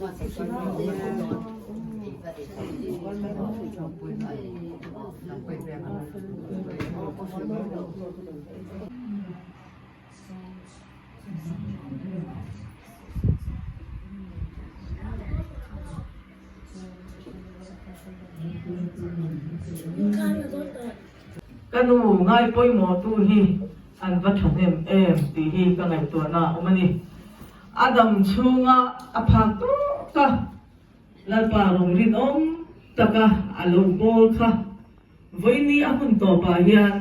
กันดูง่ายป่วยหมอตูฮีอันวัฒนเอ็มตีฮีกันไงตัวน่ะมันนี่อาดัมชูงะอภาตุกะลาปารงรินอมตะกะอาลูโบลค่ะวันนี้อาคุณต่อไปยัน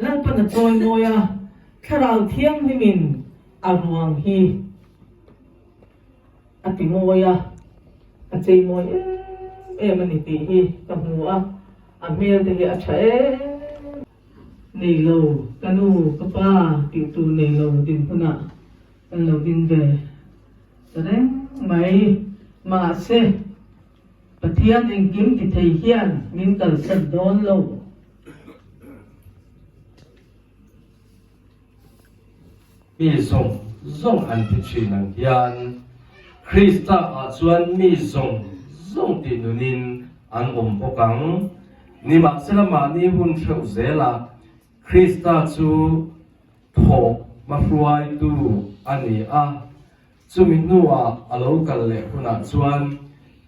ลาปนัดโอยโมยาแค่เราเที่ยงให้มินอารวงฮีอติโมยาอเจโมยมันนี่ตีฮีกับหัวอาเมียตีฮีอาเชนี่โลกันูกับป้าติวตูนี่โลดินพนะกันโลดินเบแสดงไม่มาเสปะเทียนเองกิมติไทยเฮียนมินกัลสัดดอนโลมีส่งอันที่ชื่อนังเฮียนคริสต์อาจวนมีส่งตินุนินอันอมปกังนิมักสลามานีหุ่นเทวเซลาคริสต์จูทอกมาฟรวยดูอันนี้จูมินัวอโลกันเล่หุ่นจวน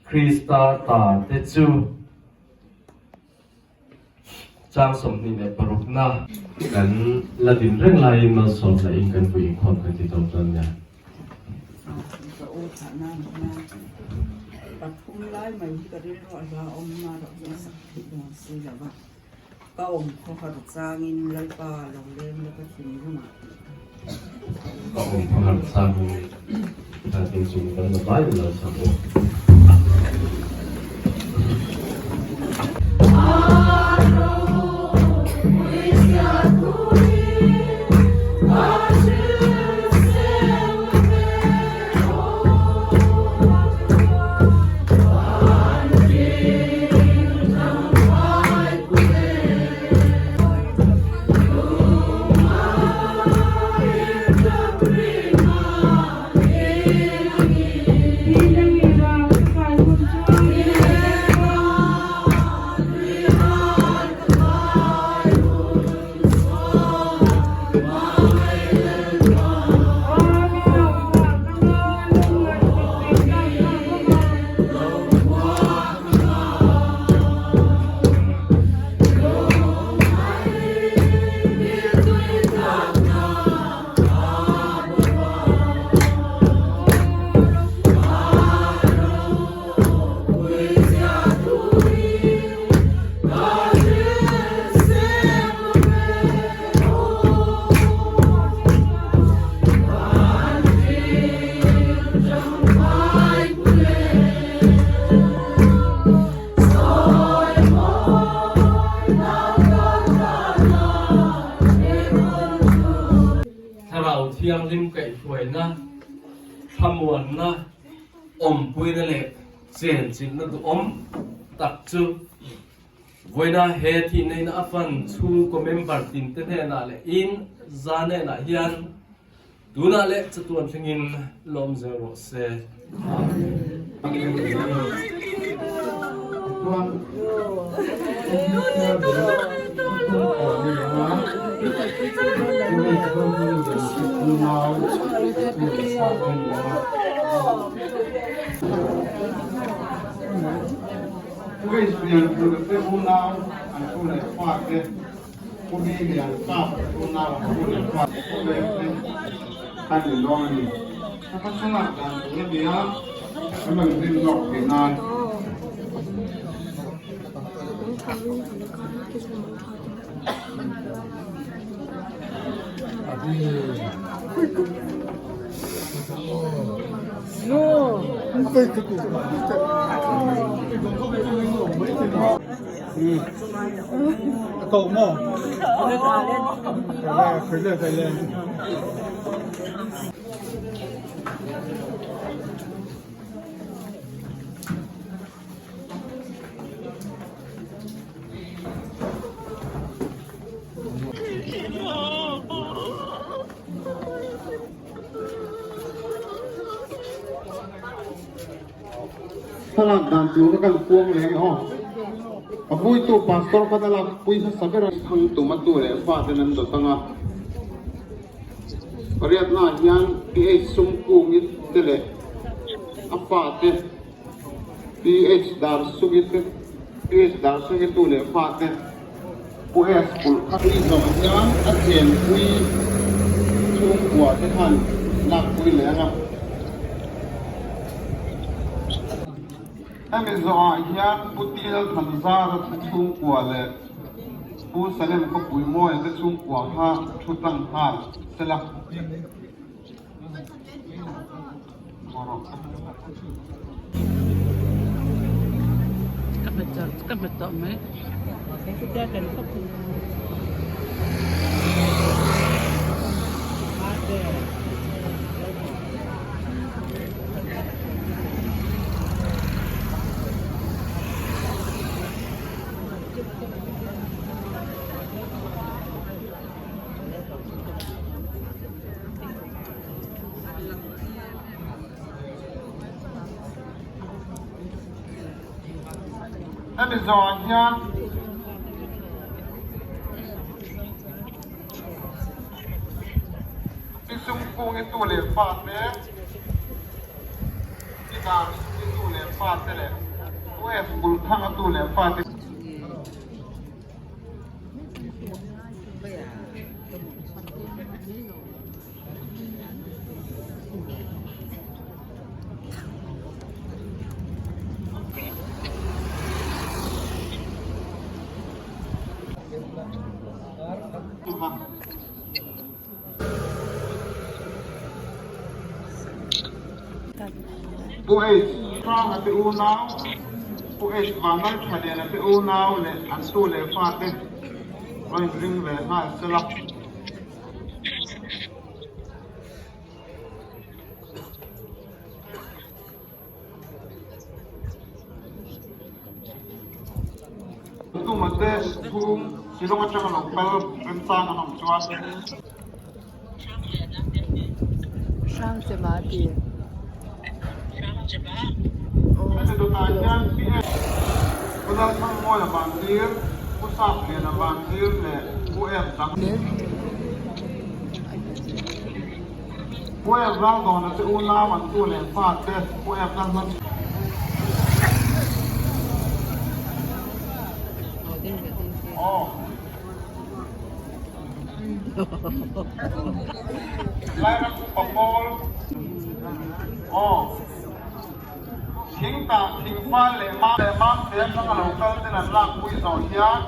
คริสต์ตาเตจูจางสมนิเนปรุกนากันละดินเรื่องไรมาสอนละอิงกันผู้หญิงคนกันที่ตรงนั้นเนี่ยปัดพุ่งไล่มาที่กระดิ่งรอดว่าอมมาดอกยาสักทีดวงสีแล้วว่าก็อมพอขัดจางินไล่ปลาลงเล่มแล้วก็ทิ้งขึ้นมาก็อมพอขัดจางินแต่จริงๆมันไม่ได้เลยสักทีเที่ยงริมไก่ถวยนะขมวนนะอมปุยนั่นแหละเสียนจริงนั่นก็อมตักจูวันน่ะเฮที่ในน่ะฟันชูก็เมมเบอร์ตินเตเนน่ะเลยอินจานเนน่ะเฮียนดูน่ะเลยจะตัวชิงินลมเซโรเซผู้เรียนผู้เป็นผู้นาวอันผู้เรียนฟาดเนี่ยผู้นี้เรียนฟาดผู้นาวผู้เรียนฟาดผู้เรียนเป็นท่านอยู่รองนี่ถ้าพัฒนาการตรงนี้นะมันเป็นดอกเป็นนานโตโม่เคยเล่นเคยเล่น ถ้าหลักการจูก็กันพวงเลยอ๋อปุ้ยตัวปัสสาวะตลาดปุ้ยสักการะทั้งตัวมาตัวเลยฟ้าจะนั่นตัวตั้งอ่ะเรียกน่ายันที่ไอ้สมกูมิดเตเลยอัฟฟ้าเตที่ไอ้ดาร์สุกิตที่ไอ้ดาร์สุกิตตัวเลยฟ้าเตปุ้ยสกุลข้าที่สองยันอาเจียนปุ้ยช่วงหัวที่ท่านหลักปุ้ยเลยครับถ้ามีสองยันปุ้ยที่เราทำซาเราช่วงหัวเลยปุ้ยเสลมก็ปุ้ยมวยจะช่วงหัวข้าชุดตั้งท่าเสร็จแล้วKan betul, Mek. Kita akan fokus. Ada. Amazônia. Isso com itu lepas né? Kita itu lepas né? Tu é bulhang itu lepas. Pois, fala de unau, pois vanal chadena de unau le antu le fate, vai ring le ha sela. Tu mate kum silong achang lokal rensang anam chuat. Sang Semati. Ada dotajan PN. Udah semua la banjir, pusat le na banjir le UM tak. UM lang dong na se una man tu le fat te UM lang man. Oh. Lai na ku papol. Oh. Thing ta thing pha le ma se na ka lo kal te na la pui so hia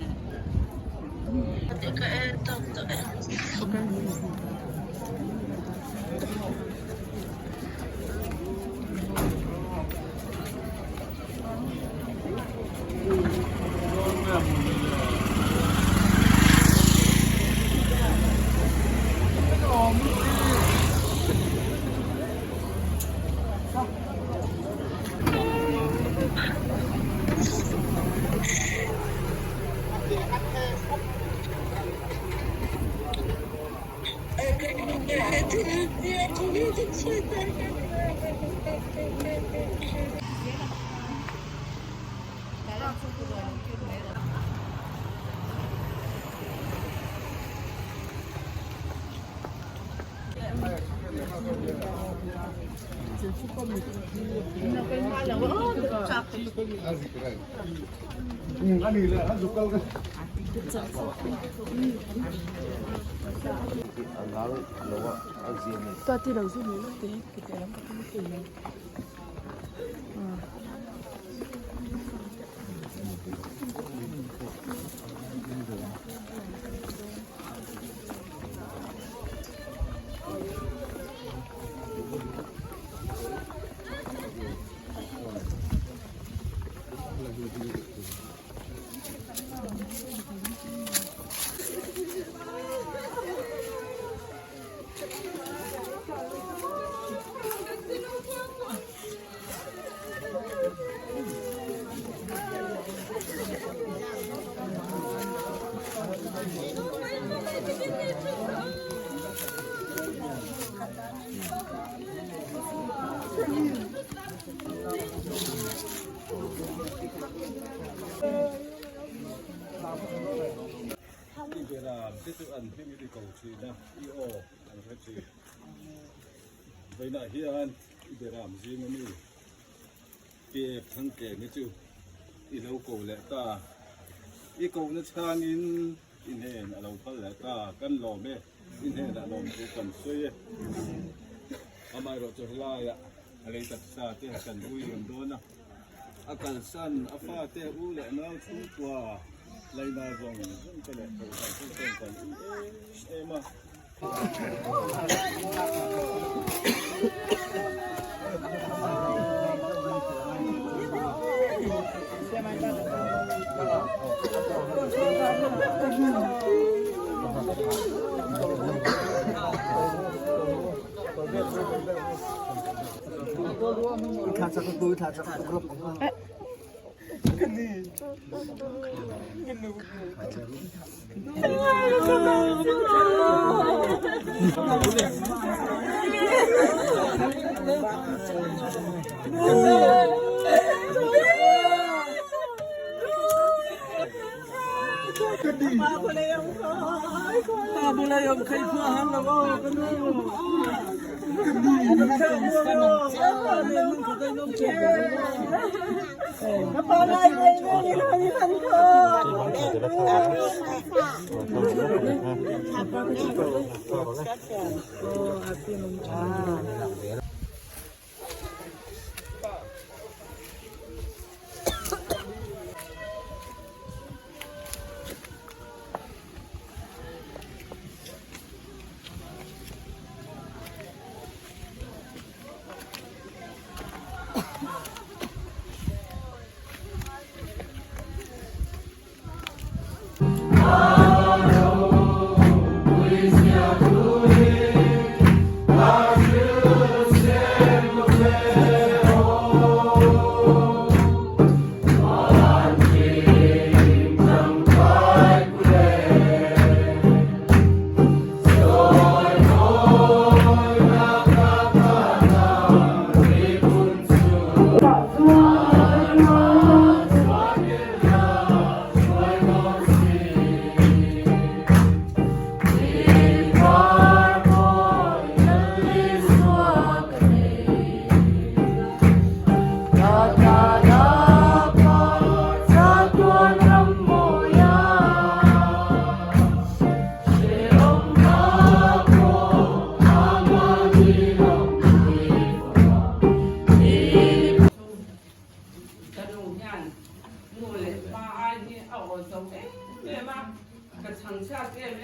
Ani le azukal ka Pati daw sini nanti kita orang ketemu sini. Là cái tự ẩn khi mình đi cầu trì nè, io anh phải trì. Vậy là hiện để làm gì mà mình cái thằng kẻ nữa chứ, đi đâu cầu lại ta, đi cầu nó sang in hẹn ở đâu phải lại ta, căn lò mẹ, in hẹn là lò cầu cần xuôi, à mai rồi cho lại ạ, lấy tập sa thế cần vui làm đó nè, à cần san, à pha thế u lại nó chung qua. Lấy na rong không cái này cầu thành không cần em mà boleh yang kai puahan lah kau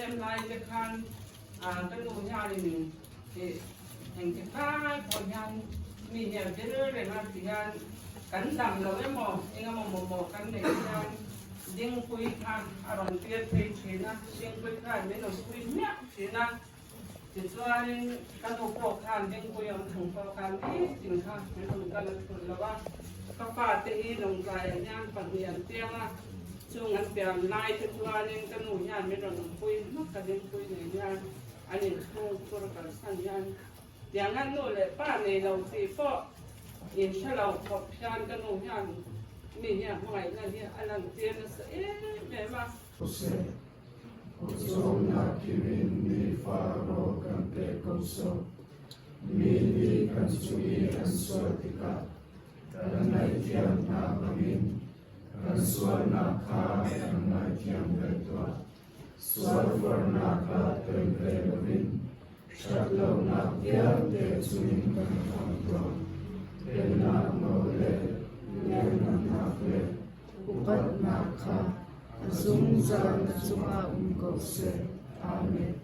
em lại cái khăn cái đồ nhà này mình thì thành cái khai còn nhà mình nhà cái đứa này mà thì nhà cắn đầm rồi em mò anh em mò cắn này nhà riêng quỳ khăn rồi tiền thì na riêng quỳ khăn mấy nó quỳ nhá thì na thì cho nên cái đồ bộ khăn riêng quỳ ông thằng bộ khăn ấy tiền khăn mấy nó cái là ba các bạn thì đồng dài nha phần hiện tiền à chung anh tìm lại thì cho nên cái nụ nhà mấy nó quỳ mất cái riêng quỳ này nha anh ấy không có cái sản nhaอย่างนั้นนู่นเลยป้าในเราสิก็ยินถ้าเราขอบชานกันหนูอย่างมีอย่างไรนั่นเนี่ยอันนั้นเตียนเอ๊ะแม่มา Osona kivindi faro kante koso mili kan sui kan swatika kanai tiam na kamin kan swarna ka kanai tiam betwa swarna ka temperin Shalom na tiam te suin kan kanto Tena mole Lena na ple Upat na ka Azung zan zunga ungkose. Amen.